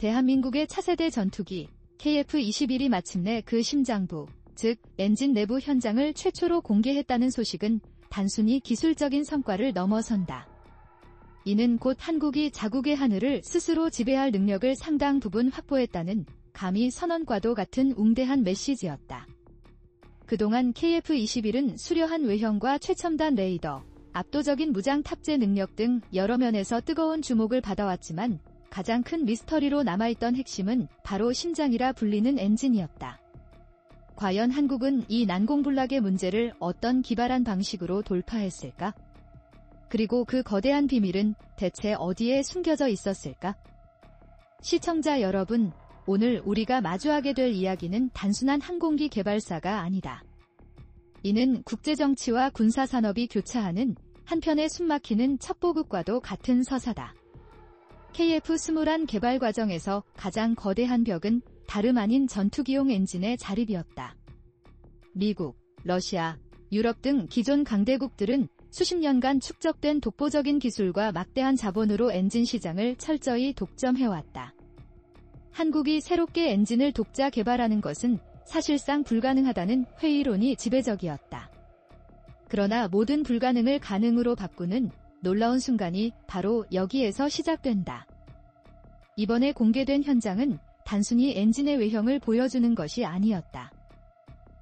대한민국의 차세대 전투기 KF-21이 마침내 그 심장부, 즉 엔진 내부 현장을 최초로 공개했다는 소식은 단순히 기술적인 성과를 넘어선다. 이는 곧 한국이 자국의 하늘을 스스로 지배할 능력을 상당 부분 확보했다는 감히 선언과도 같은 웅대한 메시지였다. 그동안 KF-21은 수려한 외형과 최첨단 레이더, 압도적인 무장 탑재 능력 등 여러 면에서 뜨거운 주목을 받아왔지만 가장 큰 미스터리로 남아있던 핵심은 바로 심장이라 불리는 엔진이었다. 과연 한국은 이 난공불락의 문제를 어떤 기발한 방식으로 돌파했을까? 그리고 그 거대한 비밀은 대체 어디에 숨겨져 있었을까? 시청자 여러분, 오늘 우리가 마주하게 될 이야기는 단순한 항공기 개발사가 아니다. 이는 국제정치와 군사산업이 교차하는 한편의 숨막히는 첩보국과도 같은 서사다. KF-21 개발 과정에서 가장 거대한 벽은 다름 아닌 전투기용 엔진의 자립이었다. 미국, 러시아, 유럽 등 기존 강대국들은 수십 년간 축적된 독보적인 기술과 막대한 자본으로 엔진 시장을 철저히 독점해왔다. 한국이 새롭게 엔진을 독자 개발하는 것은 사실상 불가능하다는 회의론이 지배적이었다. 그러나 모든 불가능을 가능으로 바꾸는 놀라운 순간이 바로 여기에서 시작된다. 이번에 공개된 현장은 단순히 엔진의 외형을 보여주는 것이 아니었다.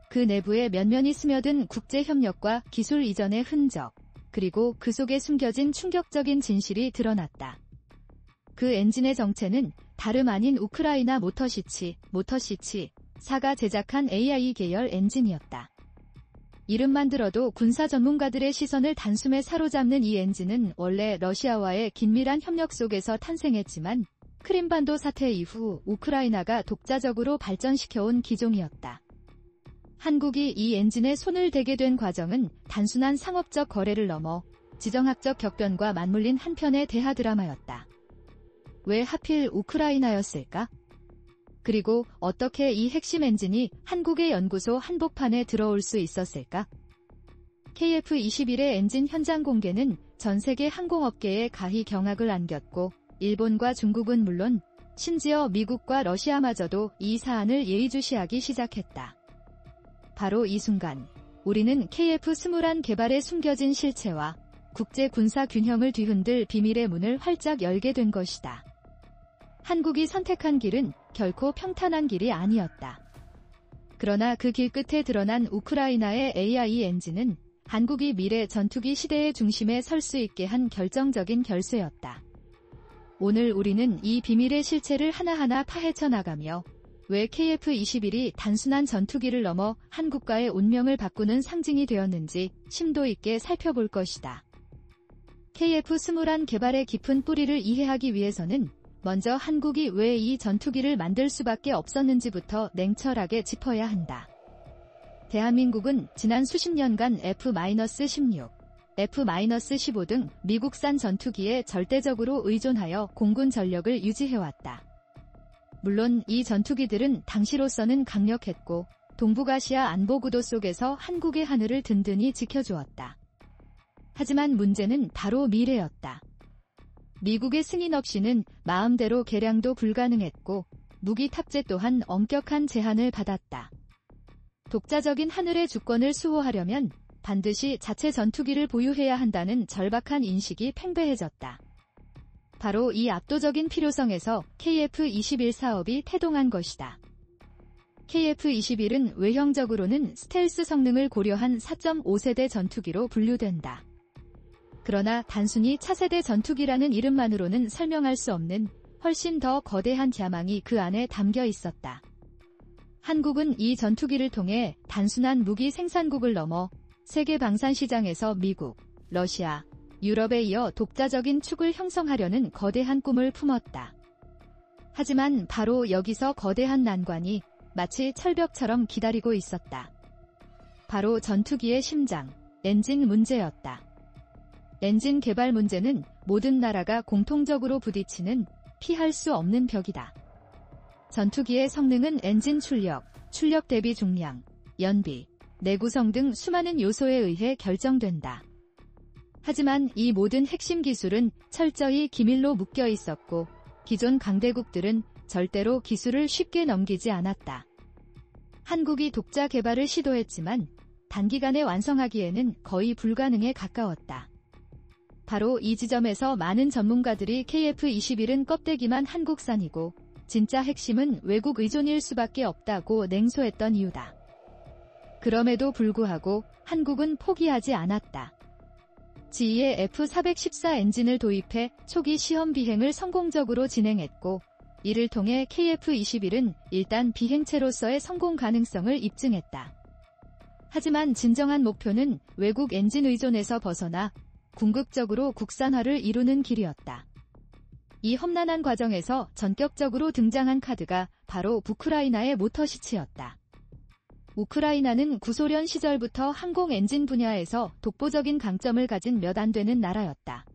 그 내부에 면면이 스며든 국제협력과 기술 이전의 흔적, 그리고 그 속에 숨겨진 충격적인 진실이 드러났다. 그 엔진의 정체는 다름 아닌 우크라이나 모터시치 4가 제작한 AI 계열 엔진이었다. 이름만 들어도 군사 전문가들의 시선을 단숨에 사로잡는 이 엔진은 원래 러시아와의 긴밀한 협력 속에서 탄생했지만 크림반도 사태 이후 우크라이나가 독자적으로 발전시켜온 기종이었다. 한국이 이 엔진에 손을 대게 된 과정은 단순한 상업적 거래를 넘어 지정학적 격변과 맞물린 한편의 대하 드라마였다. 왜 하필 우크라이나였을까? 그리고 어떻게 이 핵심 엔진이 한국의 연구소 한복판에 들어올 수 있었을까? KF-21의 엔진 현장 공개는 전 세계 항공업계에 가히 경악을 안겼고 일본과 중국은 물론 심지어 미국과 러시아마저도 이 사안을 예의주시하기 시작했다. 바로 이 순간 우리는 KF-21 개발에 숨겨진 실체와 국제 군사 균형을 뒤흔들 비밀의 문을 활짝 열게 된 것이다. 한국이 선택한 길은 결코 평탄한 길이 아니었다. 그러나 그 길 끝에 드러난 우크라이나의 AI 엔진은 한국이 미래 전투기 시대의 중심에 설 수 있게 한 결정적인 결쇠였다. 오늘 우리는 이 비밀의 실체를 하나하나 파헤쳐 나가며 왜 KF-21이 단순한 전투기를 넘어 한국과의 운명을 바꾸는 상징이 되었는지 심도 있게 살펴볼 것이다. KF-21 개발의 깊은 뿌리를 이해하기 위해서는 먼저 한국이 왜 이 전투기를 만들 수밖에 없었는지부터 냉철하게 짚어야 한다. 대한민국은 지난 수십 년간 F-16, F-15 등 미국산 전투기에 절대적으로 의존하여 공군 전력을 유지해왔다. 물론 이 전투기들은 당시로서는 강력했고 동북아시아 안보구도 속에서 한국의 하늘을 든든히 지켜주었다. 하지만 문제는 바로 미래였다. 미국의 승인 없이는 마음대로 개량도 불가능했고 무기 탑재 또한 엄격한 제한을 받았다. 독자적인 하늘의 주권을 수호하려면 반드시 자체 전투기를 보유해야 한다는 절박한 인식이 팽배해졌다. 바로 이 압도적인 필요성에서 KF-21 사업이 태동한 것이다. KF-21은 외형적으로는 스텔스 성능을 고려한 4.5세대 전투기로 분류된다. 그러나 단순히 차세대 전투기라는 이름만으로는 설명할 수 없는 훨씬 더 거대한 야망이 그 안에 담겨 있었다. 한국은 이 전투기를 통해 단순한 무기 생산국을 넘어 세계 방산 시장에서 미국, 러시아, 유럽에 이어 독자적인 축을 형성하려는 거대한 꿈을 품었다. 하지만 바로 여기서 거대한 난관이 마치 철벽처럼 기다리고 있었다. 바로 전투기의 심장, 엔진 문제였다. 엔진 개발 문제는 모든 나라가 공통적으로 부딪히는 피할 수 없는 벽이다. 전투기의 성능은 엔진 출력 대비 중량, 연비, 내구성 등 수많은 요소에 의해 결정된다. 하지만 이 모든 핵심 기술은 철저히 기밀로 묶여 있었고 기존 강대국들은 절대로 기술을 쉽게 넘기지 않았다. 한국이 독자 개발을 시도했지만 단기간에 완성하기에는 거의 불가능에 가까웠다. 바로 이 지점에서 많은 전문가들이 KF-21은 껍데기만 한국산이고 진짜 핵심은 외국 의존일 수밖에 없다고 냉소했던 이유다. 그럼에도 불구하고 한국은 포기하지 않았다. GE의 F414 엔진을 도입해 초기 시험 비행을 성공적으로 진행했고 이를 통해 KF-21은 일단 비행체로서의 성공 가능성을 입증했다. 하지만 진정한 목표는 외국 엔진 의존에서 벗어나 궁극적으로 국산화를 이루는 길이었다. 이 험난한 과정에서 전격적으로 등장한 카드가 바로 우크라이나의 모터시치였다. 우크라이나는 구소련 시절부터 항공 엔진 분야에서 독보적인 강점을 가진 몇 안 되는 나라였다.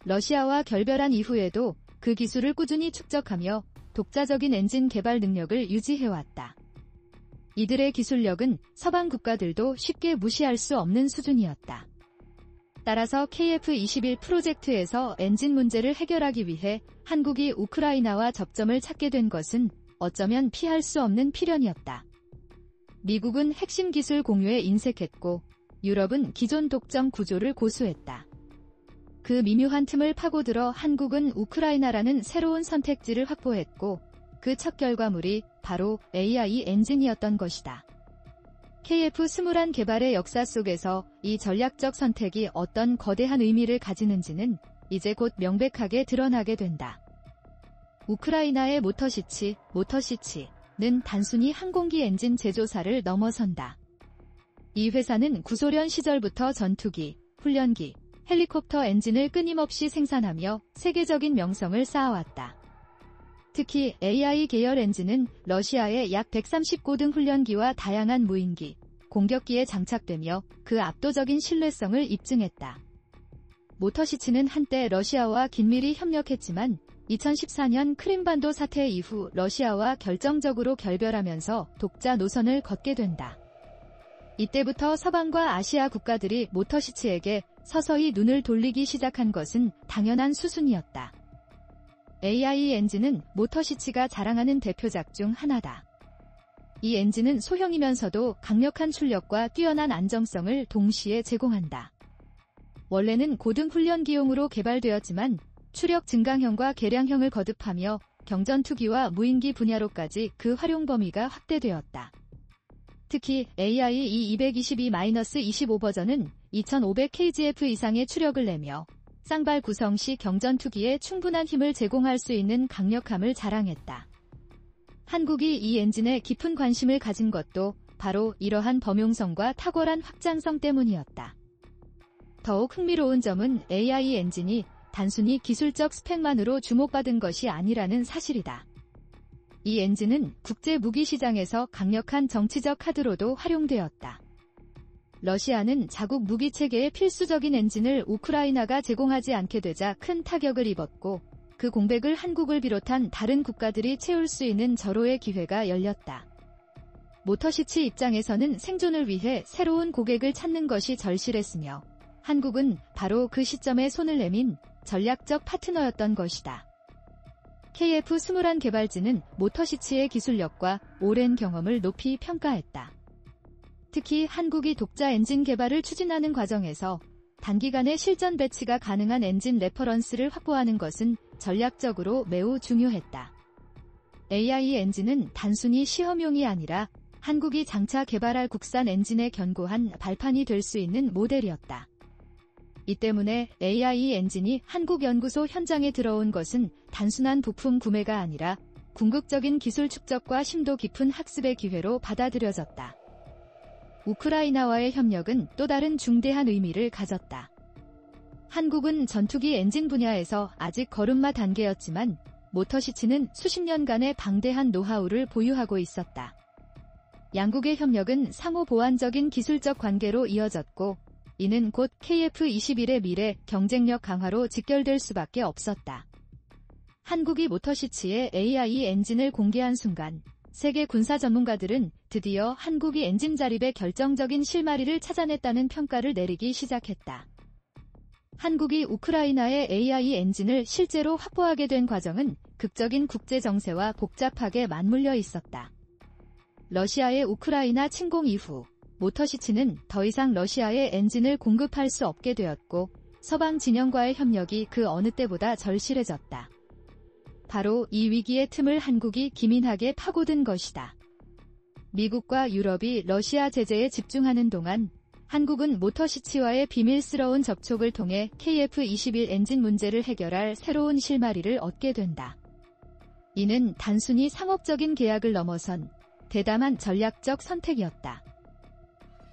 러시아와 결별한 이후에도 그 기술을 꾸준히 축적하며 독자적인 엔진 개발 능력을 유지해왔다. 이들의 기술력은 서방 국가들도 쉽게 무시할 수 없는 수준이었다. 따라서 KF-21 프로젝트에서 엔진 문제를 해결하기 위해 한국이 우크라이나와 접점을 찾게 된 것은 어쩌면 피할 수 없는 필연이었다. 미국은 핵심 기술 공유에 인색했고 유럽은 기존 독점 구조를 고수했다. 그 미묘한 틈을 파고들어 한국은 우크라이나라는 새로운 선택지를 확보했고 그 첫 결과물이 바로 AI 엔진이었던 것이다. KF-21 개발의 역사 속에서 이 전략적 선택이 어떤 거대한 의미를 가지는지는 이제 곧 명백하게 드러나게 된다. 우크라이나의 모터시치는 단순히 항공기 엔진 제조사를 넘어선다. 이 회사는 구소련 시절부터 전투기, 훈련기, 헬리콥터 엔진을 끊임없이 생산하며 세계적인 명성을 쌓아왔다. 특히 AI 계열 엔진은 러시아의 약 130고등 훈련기와 다양한 무인기, 공격기에 장착되며 그 압도적인 신뢰성을 입증했다. 모터시치는 한때 러시아와 긴밀히 협력했지만 2014년 크림반도 사태 이후 러시아와 결정적으로 결별하면서 독자 노선을 걷게 된다. 이때부터 서방과 아시아 국가들이 모터시치에게 서서히 눈을 돌리기 시작한 것은 당연한 수순이었다. AI 엔진은 모터시치가 자랑하는 대표작 중 하나다. 이 엔진은 소형이면서도 강력한 출력과 뛰어난 안정성을 동시에 제공한다. 원래는 고등 훈련기용으로 개발되었지만 추력 증강형과 개량형을 거듭하며 경전투기와 무인기 분야로까지 그 활용 범위가 확대되었다. 특히 AI E222-25 버전은 2500kgf 이상의 추력을 내며 쌍발 구성 시 경전투기에 충분한 힘을 제공할 수 있는 강력함을 자랑했다. 한국이 이 엔진에 깊은 관심을 가진 것도 바로 이러한 범용성과 탁월한 확장성 때문이었다. 더욱 흥미로운 점은 AI 엔진이 단순히 기술적 스펙만으로 주목받은 것이 아니라는 사실이다. 이 엔진은 국제 무기 시장에서 강력한 정치적 카드로도 활용되었다. 러시아는 자국 무기 체계의 필수적인 엔진을 우크라이나가 제공하지 않게 되자 큰 타격을 입었고 그 공백을 한국을 비롯한 다른 국가들이 채울 수 있는 절호의 기회가 열렸다. 모터시치 입장에서는 생존을 위해 새로운 고객을 찾는 것이 절실했으며 한국은 바로 그 시점에 손을 내민 전략적 파트너였던 것이다. KF-21 개발진은 모터시치의 기술력과 오랜 경험을 높이 평가했다. 특히 한국이 독자 엔진 개발을 추진하는 과정에서 단기간에 실전 배치가 가능한 엔진 레퍼런스를 확보하는 것은 전략적으로 매우 중요했다. AI 엔진은 단순히 시험용이 아니라 한국이 장차 개발할 국산 엔진의 견고한 발판이 될 수 있는 모델이었다. 이 때문에 AI 엔진이 한국 연구소 현장에 들어온 것은 단순한 부품 구매가 아니라 궁극적인 기술 축적과 심도 깊은 학습의 기회로 받아들여졌다. 우크라이나와의 협력은 또 다른 중대한 의미를 가졌다. 한국은 전투기 엔진 분야에서 아직 걸음마 단계였지만 모터시치는 수십 년간의 방대한 노하우를 보유하고 있었다. 양국의 협력은 상호 보완적인 기술적 관계로 이어졌고 이는 곧 KF-21의 미래 경쟁력 강화로 직결될 수밖에 없었다. 한국이 모터시치의 AI 엔진을 공개한 순간 세계 군사 전문가들은 드디어 한국이 엔진 자립의 결정적인 실마리를 찾아냈다는 평가를 내리기 시작했다. 한국이 우크라이나의 AI 엔진을 실제로 확보하게 된 과정은 극적인 국제 정세와 복잡하게 맞물려 있었다. 러시아의 우크라이나 침공 이후 모터시치는 더 이상 러시아의 엔진을 공급할 수 없게 되었고 서방 진영과의 협력이 그 어느 때보다 절실해졌다. 바로 이 위기의 틈을 한국이 기민하게 파고든 것이다. 미국과 유럽이 러시아 제재에 집중하는 동안 한국은 모터시치와의 비밀스러운 접촉을 통해 KF-21 엔진 문제를 해결할 새로운 실마리를 얻게 된다. 이는 단순히 상업적인 계약을 넘어선 대담한 전략적 선택이었다.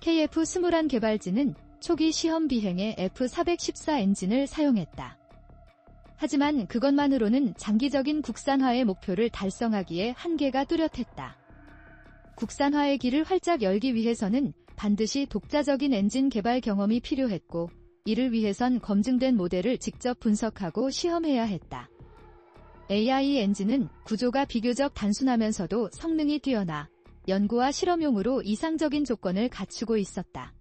KF-21 개발진은 초기 시험 비행에 F-414 엔진을 사용했다. 하지만 그것만으로는 장기적인 국산화의 목표를 달성하기에 한계가 뚜렷했다. 국산화의 길을 활짝 열기 위해서는 반드시 독자적인 엔진 개발 경험이 필요했고, 이를 위해선 검증된 모델을 직접 분석하고 시험해야 했다. AI 엔진은 구조가 비교적 단순하면서도 성능이 뛰어나 연구와 실험용으로 이상적인 조건을 갖추고 있었다.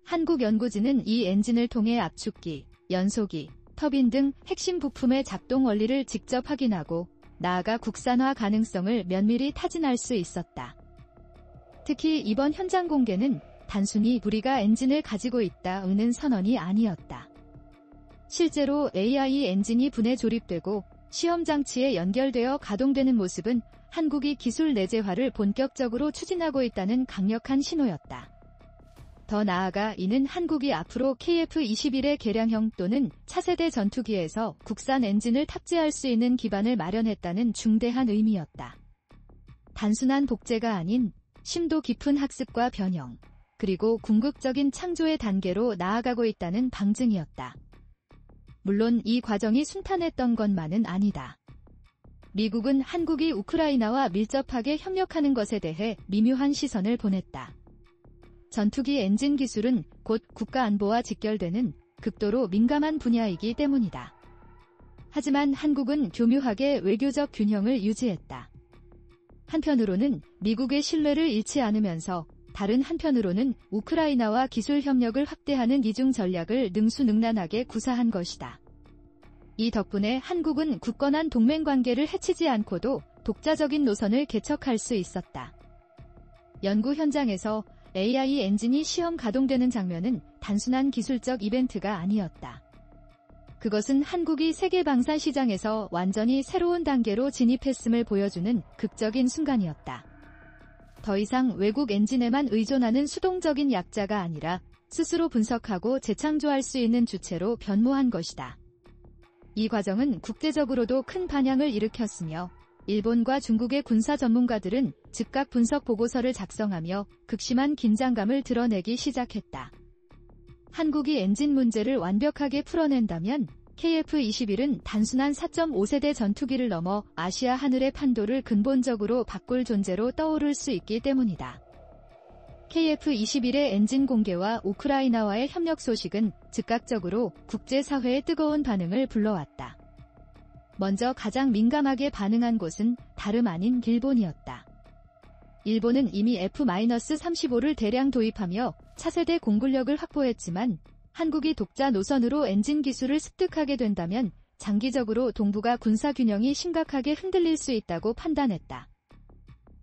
한국연구진은 이 엔진을 통해 압축기, 연소기, 터빈 등 핵심 부품의 작동 원리를 직접 확인하고 나아가 국산화 가능성을 면밀히 타진할 수 있었다. 특히 이번 현장 공개는 단순히 우리가 엔진을 가지고 있다는 선언이 아니었다. 실제로 AI 엔진이 분해 조립되고 시험 장치에 연결되어 가동되는 모습은 한국이 기술 내재화를 본격적으로 추진하고 있다는 강력한 신호였다. 더 나아가 이는 한국이 앞으로 KF-21의 개량형 또는 차세대 전투기에서 국산 엔진을 탑재할 수 있는 기반을 마련했다는 중대한 의미였다. 단순한 복제가 아닌 심도 깊은 학습과 변형, 그리고 궁극적인 창조의 단계로 나아가고 있다는 방증이었다. 물론 이 과정이 순탄했던 것만은 아니다. 미국은 한국이 우크라이나와 밀접하게 협력하는 것에 대해 미묘한 시선을 보냈다. 전투기 엔진 기술은 곧 국가 안보와 직결되는 극도로 민감한 분야이기 때문이다. 하지만 한국은 교묘하게 외교적 균형을 유지했다. 한편으로는 미국의 신뢰를 잃지 않으면서 다른 한편으로는 우크라이나와 기술 협력을 확대하는 이중 전략을 능수능란하게 구사한 것이다. 이 덕분에 한국은 굳건한 동맹 관계를 해치지 않고도 독자적인 노선을 개척할 수 있었다. 연구 현장에서 AI 엔진이 시험 가동되는 장면은 단순한 기술적 이벤트가 아니었다. 그것은 한국이 세계 방산 시장에서 완전히 새로운 단계로 진입했음을 보여주는 극적인 순간이었다. 더 이상 외국 엔진에만 의존하는 수동적인 약자가 아니라 스스로 분석하고 재창조할 수 있는 주체로 변모한 것이다. 이 과정은 국제적으로도 큰 반향을 일으켰으며 일본과 중국의 군사 전문가들은 즉각 분석 보고서를 작성하며 극심한 긴장감을 드러내기 시작했다. 한국이 엔진 문제를 완벽하게 풀어낸다면 KF-21은 단순한 4.5세대 전투기를 넘어 아시아 하늘의 판도를 근본적으로 바꿀 존재로 떠오를 수 있기 때문이다. KF-21의 엔진 공개와 우크라이나와의 협력 소식은 즉각적으로 국제사회의 뜨거운 반응을 불러왔다. 먼저 가장 민감하게 반응한 곳은 다름 아닌 일본이었다. 일본은 이미 F-35를 대량 도입하며 차세대 공군력을 확보했지만 한국이 독자 노선으로 엔진 기술을 습득하게 된다면 장기적으로 동북아 군사균형이 심각하게 흔들릴 수 있다고 판단했다.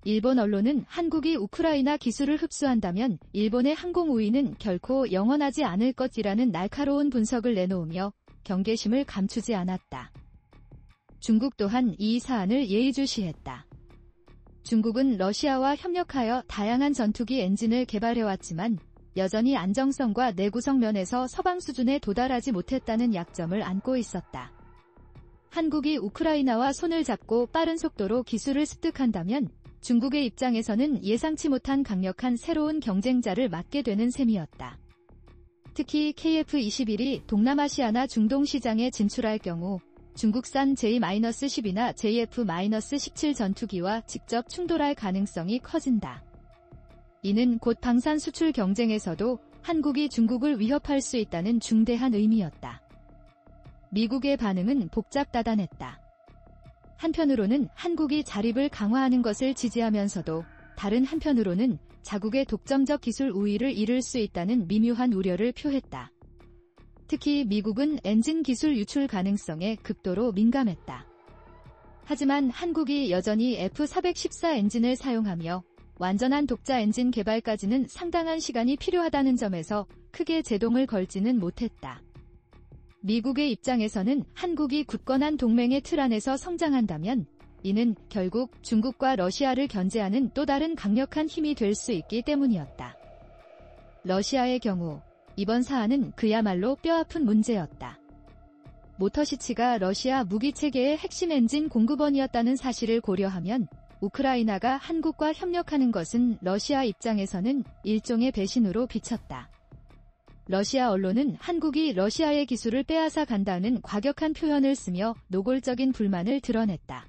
일본 언론은 한국이 우크라이나 기술을 흡수한다면 일본의 항공 우위는 결코 영원하지 않을 것이라는 날카로운 분석을 내놓으며 경계심을 감추지 않았다. 중국 또한 이 사안을 예의주시했다. 중국은 러시아와 협력하여 다양한 전투기 엔진을 개발해왔지만 여전히 안정성과 내구성 면에서 서방 수준에 도달하지 못했다는 약점을 안고 있었다. 한국이 우크라이나와 손을 잡고 빠른 속도로 기술을 습득한다면 중국의 입장에서는 예상치 못한 강력한 새로운 경쟁자를 맞게 되는 셈이었다. 특히 KF-21이 동남아시아나 중동 시장에 진출할 경우 중국산 J-12나 JF-17 전투기와 직접 충돌할 가능성이 커진다. 이는 곧 방산 수출 경쟁에서도 한국이 중국을 위협할 수 있다는 중대한 의미였다. 미국의 반응은 복잡다단했다. 한편으로는 한국이 자립을 강화하는 것을 지지하면서도 다른 한편으로는 자국의 독점적 기술 우위를 잃을 수 있다는 미묘한 우려를 표했다. 특히 미국은 엔진 기술 유출 가능성에 극도로 민감했다. 하지만 한국이 여전히 F414 엔진을 사용하며 완전한 독자 엔진 개발까지는 상당한 시간이 필요하다는 점에서 크게 제동을 걸지는 못했다. 미국의 입장에서는 한국이 굳건한 동맹의 틀 안에서 성장한다면 이는 결국 중국과 러시아를 견제하는 또 다른 강력한 힘이 될 수 있기 때문이었다. 러시아의 경우 이번 사안은 그야말로 뼈아픈 문제였다. 모터시치가 러시아 무기체계의 핵심 엔진 공급원이었다는 사실을 고려하면 우크라이나가 한국과 협력하는 것은 러시아 입장에서는 일종의 배신으로 비쳤다. 러시아 언론은 한국이 러시아의 기술을 빼앗아 간다는 과격한 표현을 쓰며 노골적인 불만을 드러냈다.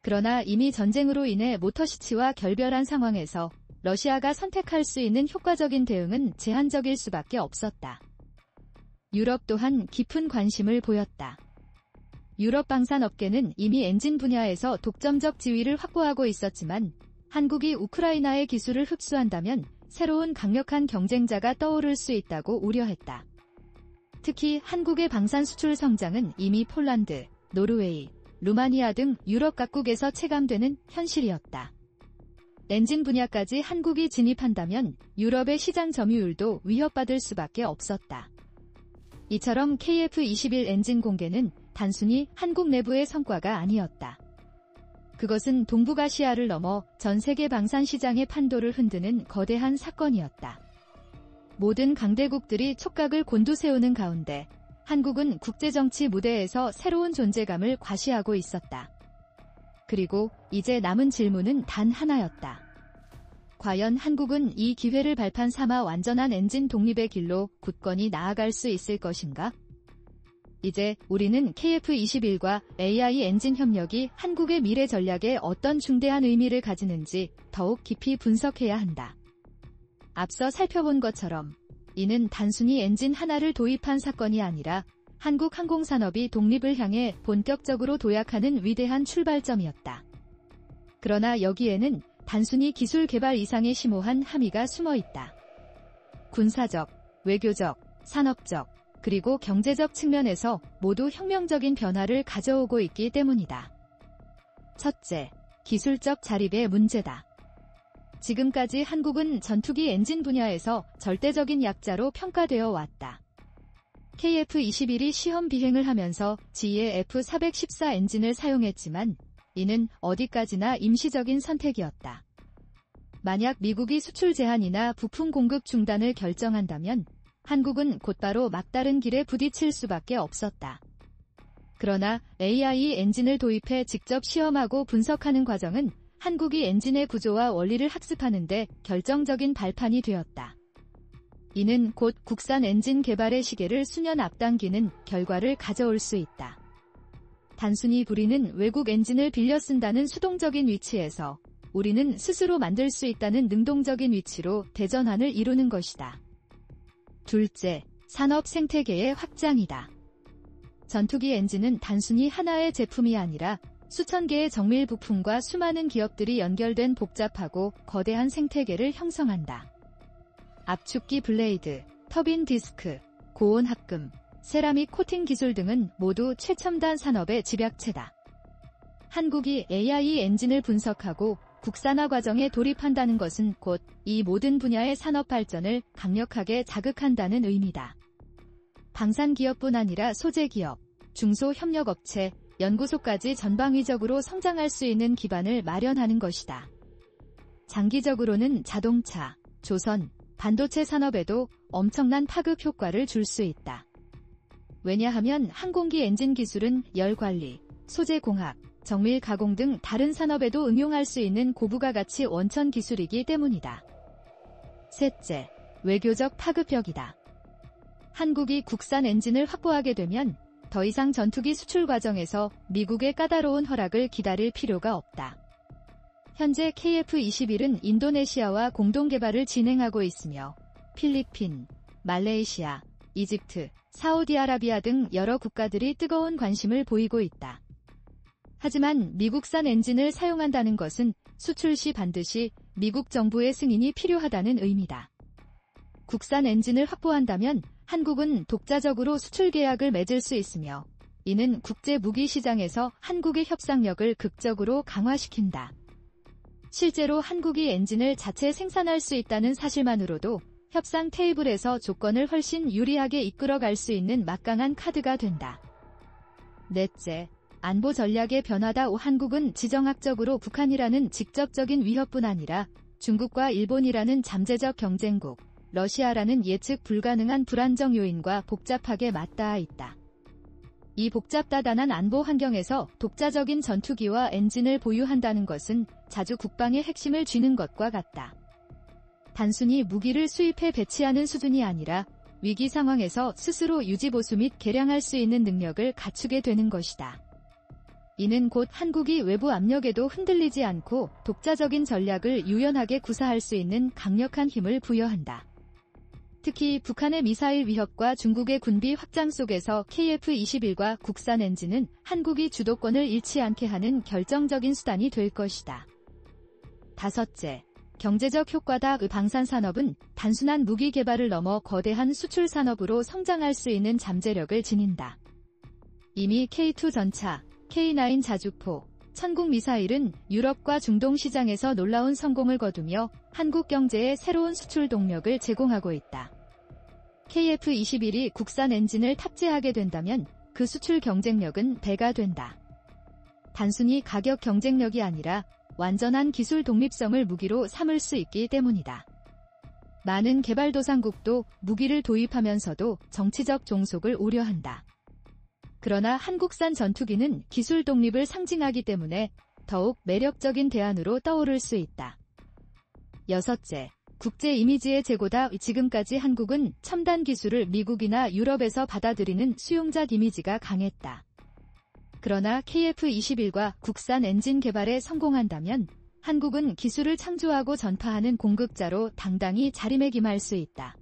그러나 이미 전쟁으로 인해 모터시치와 결별한 상황에서 러시아가 선택할 수 있는 효과적인 대응은 제한적일 수밖에 없었다. 유럽 또한 깊은 관심을 보였다. 유럽 방산업계는 이미 엔진 분야에서 독점적 지위를 확보하고 있었지만 한국이 우크라이나의 기술을 흡수한다면 새로운 강력한 경쟁자가 떠오를 수 있다고 우려했다. 특히 한국의 방산 수출 성장은 이미 폴란드, 노르웨이, 루마니아 등 유럽 각국에서 체감되는 현실이었다. 엔진 분야까지 한국이 진입한다면 유럽의 시장 점유율도 위협받을 수밖에 없었다. 이처럼 KF-21 엔진 공개는 단순히 한국 내부의 성과가 아니었다. 그것은 동북아시아를 넘어 전 세계 방산 시장의 판도를 흔드는 거대한 사건이었다. 모든 강대국들이 촉각을 곤두세우는 가운데 한국은 국제정치 무대에서 새로운 존재감을 과시하고 있었다. 그리고 이제 남은 질문은 단 하나였다. 과연 한국은 이 기회를 발판 삼아 완전한 엔진 독립의 길로 굳건히 나아갈 수 있을 것인가? 이제 우리는 KF-21과 AI 엔진 협력이 한국의 미래 전략에 어떤 중대한 의미를 가지는지 더욱 깊이 분석해야 한다. 앞서 살펴본 것처럼 이는 단순히 엔진 하나를 도입한 사건이 아니라 한국 항공산업이 독립을 향해 본격적으로 도약하는 위대한 출발점이었다. 그러나 여기에는 단순히 기술 개발 이상의 심오한 함의가 숨어 있다. 군사적, 외교적, 산업적, 그리고 경제적 측면에서 모두 혁명적인 변화를 가져오고 있기 때문이다. 첫째, 기술적 자립의 문제다. 지금까지 한국은 전투기 엔진 분야에서 절대적인 약자로 평가되어 왔다. KF-21이 시험 비행을 하면서 지의 F414 엔진을 사용했지만 이는 어디까지나 임시적인 선택이었다. 만약 미국이 수출 제한이나 부품 공급 중단을 결정한다면 한국은 곧바로 막다른 길에 부딪힐 수밖에 없었다. 그러나 AI 엔진을 도입해 직접 시험하고 분석하는 과정은 한국이 엔진의 구조와 원리를 학습하는 데 결정적인 발판이 되었다. 이는 곧 국산 엔진 개발의 시계를 수년 앞당기는 결과를 가져올 수 있다. 단순히 우리는 외국 엔진을 빌려 쓴다는 수동적인 위치에서 우리는 스스로 만들 수 있다는 능동적인 위치로 대전환을 이루는 것이다. 둘째, 산업 생태계의 확장이다. 전투기 엔진은 단순히 하나의 제품이 아니라 수천 개의 정밀 부품과 수많은 기업들이 연결된 복잡하고 거대한 생태계를 형성한다. 압축기 블레이드, 터빈 디스크, 고온 합금, 세라믹 코팅 기술 등은 모두 최첨단 산업의 집약체다. 한국이 AI 엔진을 분석하고 국산화 과정에 돌입한다는 것은 곧 이 모든 분야의 산업 발전을 강력하게 자극한다는 의미다. 방산기업뿐 아니라 소재기업, 중소협력업체, 연구소까지 전방위적으로 성장할 수 있는 기반을 마련하는 것이다. 장기적으로는 자동차, 조선, 반도체 산업에도 엄청난 파급 효과를 줄 수 있다. 왜냐하면 항공기 엔진 기술은 열관리, 소재공학, 정밀 가공 등 다른 산업에도 응용할 수 있는 고부가 가치 원천 기술이기 때문이다. 셋째, 외교적 파급력이다. 한국이 국산 엔진을 확보하게 되면 더 이상 전투기 수출 과정에서 미국의 까다로운 허락을 기다릴 필요가 없다. 현재 KF-21은 인도네시아와 공동 개발을 진행하고 있으며 필리핀, 말레이시아, 이집트, 사우디아라비아 등 여러 국가들이 뜨거운 관심을 보이고 있다. 하지만 미국산 엔진을 사용한다는 것은 수출 시 반드시 미국 정부의 승인이 필요하다는 의미다. 국산 엔진을 확보한다면 한국은 독자적으로 수출 계약을 맺을 수 있으며 이는 국제 무기 시장에서 한국의 협상력을 극적으로 강화시킨다. 실제로 한국이 엔진을 자체 생산할 수 있다는 사실만으로도 협상 테이블에서 조건을 훨씬 유리하게 이끌어갈 수 있는 막강한 카드가 된다. 넷째, 안보 전략의 변화다. 한국은 지정학적으로 북한이라는 직접적인 위협뿐 아니라 중국과 일본이라는 잠재적 경쟁국, 러시아라는 예측 불가능한 불안정 요인과 복잡하게 맞닿아 있다. 이 복잡다단한 안보 환경에서 독자적인 전투기와 엔진을 보유한다는 것은 자주 국방의 핵심을 쥐는 것과 같다. 단순히 무기를 수입해 배치하는 수준이 아니라 위기 상황에서 스스로 유지보수 및 개량할 수 있는 능력을 갖추게 되는 것이다. 이는 곧 한국이 외부 압력에도 흔들리지 않고 독자적인 전략을 유연하게 구사할 수 있는 강력한 힘을 부여한다. 특히 북한의 미사일 위협과 중국의 군비 확장 속에서 KF-21과 국산 엔진은 한국이 주도권을 잃지 않게 하는 결정적인 수단이 될 것이다. 다섯째, 경제적 효과다. 방산산업은 단순한 무기 개발을 넘어 거대한 수출 산업으로 성장할 수 있는 잠재력을 지닌다. 이미 K2 전차, K9 자주포, 천국 미사일은 유럽과 중동 시장에서 놀라운 성공을 거두며 한국 경제에 새로운 수출 동력을 제공하고 있다. KF-21이 국산 엔진을 탑재하게 된다면 그 수출 경쟁력은 배가 된다. 단순히 가격 경쟁력이 아니라 완전한 기술 독립성을 무기로 삼을 수 있기 때문이다. 많은 개발도상국도 무기를 도입하면서도 정치적 종속을 우려한다. 그러나 한국산 전투기는 기술 독립을 상징하기 때문에 더욱 매력적인 대안으로 떠오를 수 있다. 여섯째, 국제 이미지의 제고다. 지금까지 한국은 첨단 기술을 미국이나 유럽에서 받아들이는 수용자 이미지가 강했다. 그러나 KF-21과 국산 엔진 개발에 성공한다면 한국은 기술을 창조하고 전파하는 공급자로 당당히 자리매김할 수 있다.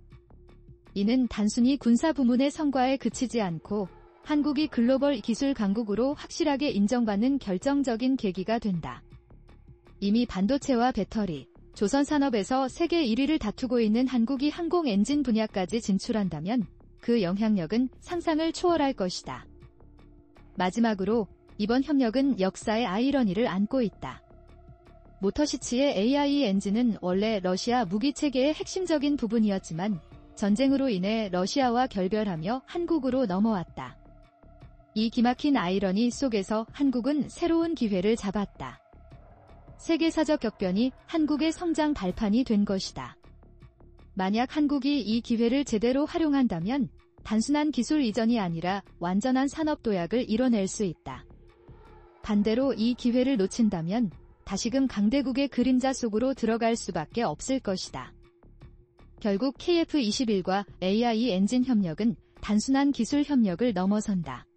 이는 단순히 군사 부문의 성과에 그치지 않고 한국이 글로벌 기술 강국으로 확실하게 인정받는 결정적인 계기가 된다. 이미 반도체와 배터리, 조선 산업에서 세계 1위를 다투고 있는 한국이 항공 엔진 분야까지 진출한다면 그 영향력은 상상을 초월할 것이다. 마지막으로 이번 협력은 역사의 아이러니를 안고 있다. 모터시치의 AI 엔진은 원래 러시아 무기체계의 핵심적인 부분이었지만 전쟁으로 인해 러시아와 결별하며 한국으로 넘어왔다. 이 기막힌 아이러니 속에서 한국은 새로운 기회를 잡았다. 세계사적 격변이 한국의 성장 발판이 된 것이다. 만약 한국이 이 기회를 제대로 활용한다면 단순한 기술 이전이 아니라 완전한 산업 도약을 이뤄낼 수 있다. 반대로 이 기회를 놓친다면 다시금 강대국의 그림자 속으로 들어갈 수밖에 없을 것이다. 결국 KF-21과 AI 엔진 협력은 단순한 기술 협력을 넘어선다.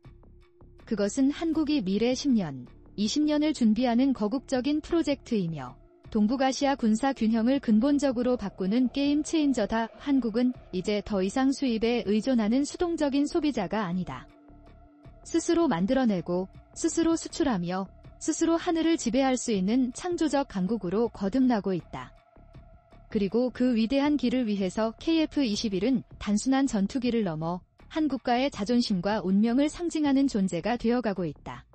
그것은 한국이 미래 10년, 20년을 준비하는 거국적인 프로젝트이며 동북아시아 군사 균형을 근본적으로 바꾸는 게임 체인저다. 한국은 이제 더 이상 수입에 의존하는 수동적인 소비자가 아니다. 스스로 만들어내고 스스로 수출하며 스스로 하늘을 지배할 수 있는 창조적 강국으로 거듭나고 있다. 그리고 그 위대한 길을 위해서 KF-21은 단순한 전투기를 넘어 한 국가의 자존심과 운명을 상징하는 존재가 되어가고 있다.